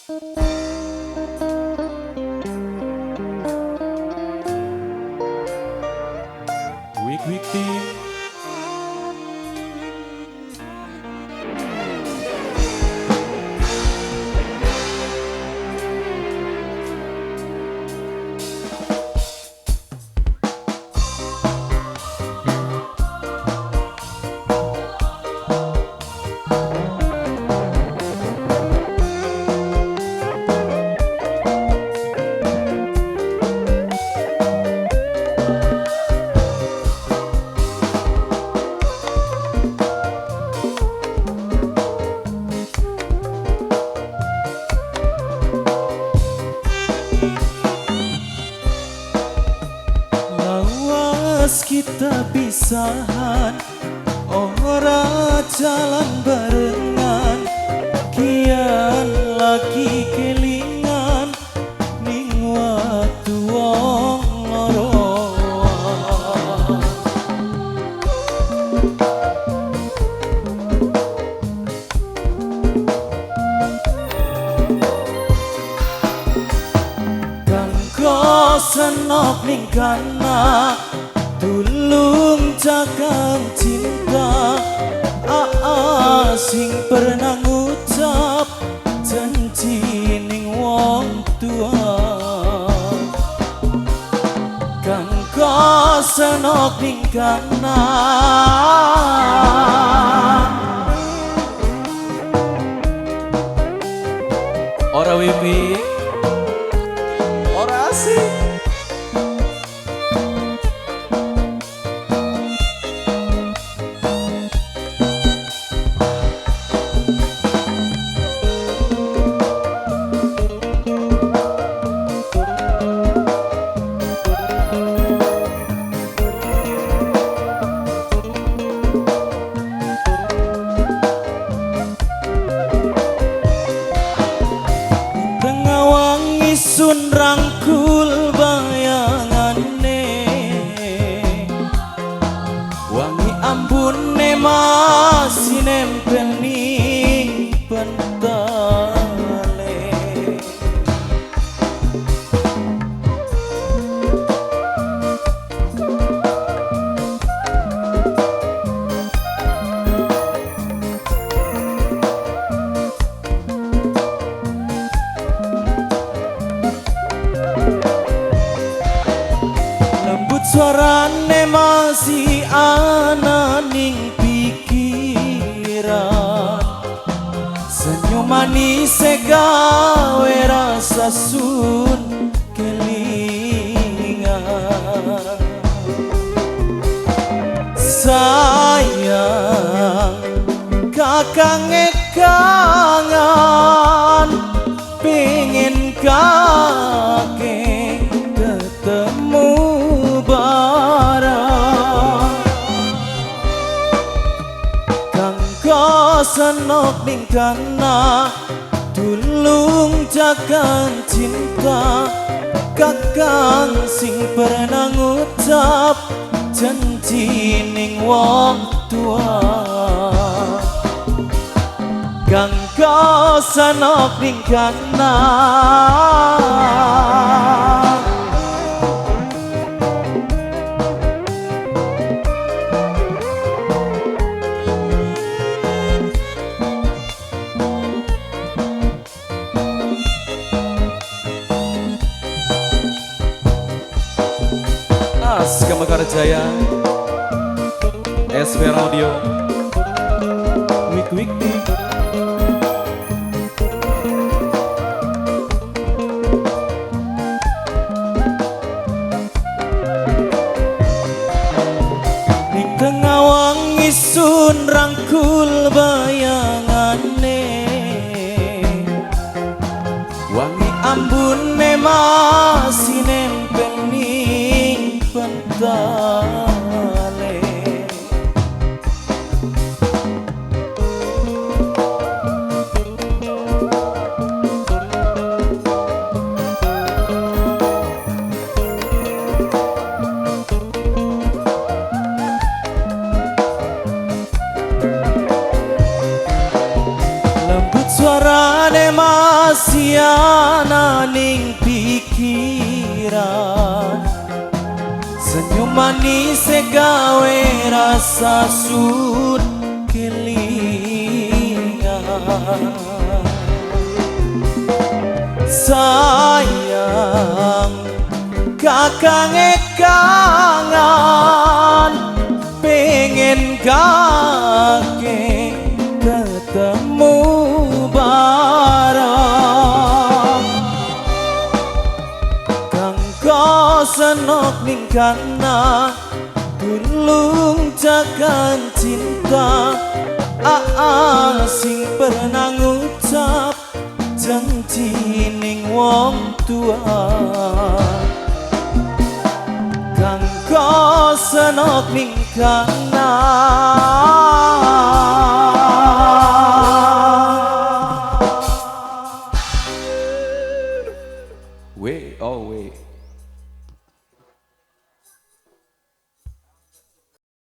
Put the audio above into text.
Wik Team. Kita pisahan, ora jalan barengan, kian lagi kelingan ning waktu wong loroan. Kanggo senok ning kana tulung jagang cinta, sing pernah ngucap janji ning wong tua. Kanggo senok ning kana Ora Wiwi, ora asik. Sun rangkul bayangane, wangi ambune masih nempel ning pentale. Suarane masih ana ning pikiran, senyum manis gawe rasa sun kelingan. Sayang kakang kangen, pengen kakek ketemu barang. Kanggo senok ning kana tulung jagan cinta, kakang sing pernah ngucap janji ning wong tua. Kanggo senok ning kana Mekar Jaya, SV Audio, Wik Team. ning tengah wangi sun rangkul bayangane, wangi ambune masih nempel ning pentale. Rupane masih ana ning pikiran, senyum manis gawe rasa sun kelingan. Sayang kakang kangen, pengen kakek ketemu bareng. Kang ko senok ning kana tulung jagan cinta, sing pernah ngucap janji ning wong tua. Kang ko senok ning kana We, oh we.